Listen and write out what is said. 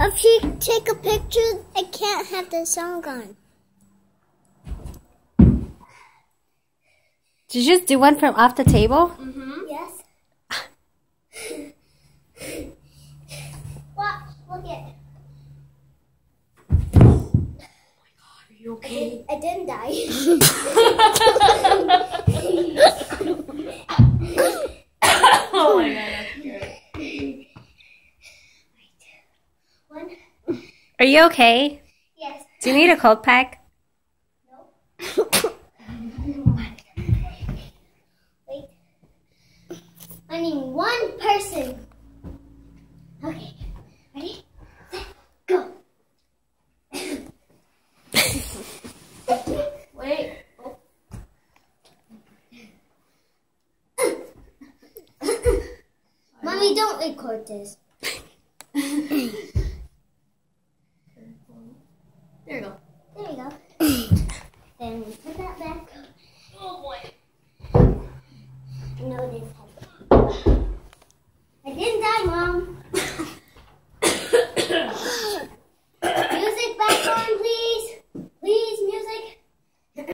If you take a picture, I can't have the song on. Did you just do one from off the table? Mm-hmm. Yes. Watch, look at. Oh my God, are you okay? I didn't die. Oh my God, that's scary. One. Are you okay? Yes. Do you need a cold pack? No. Wait. I need one person. Okay. Ready? Set, go. Wait. Oh. Mommy, don't record this.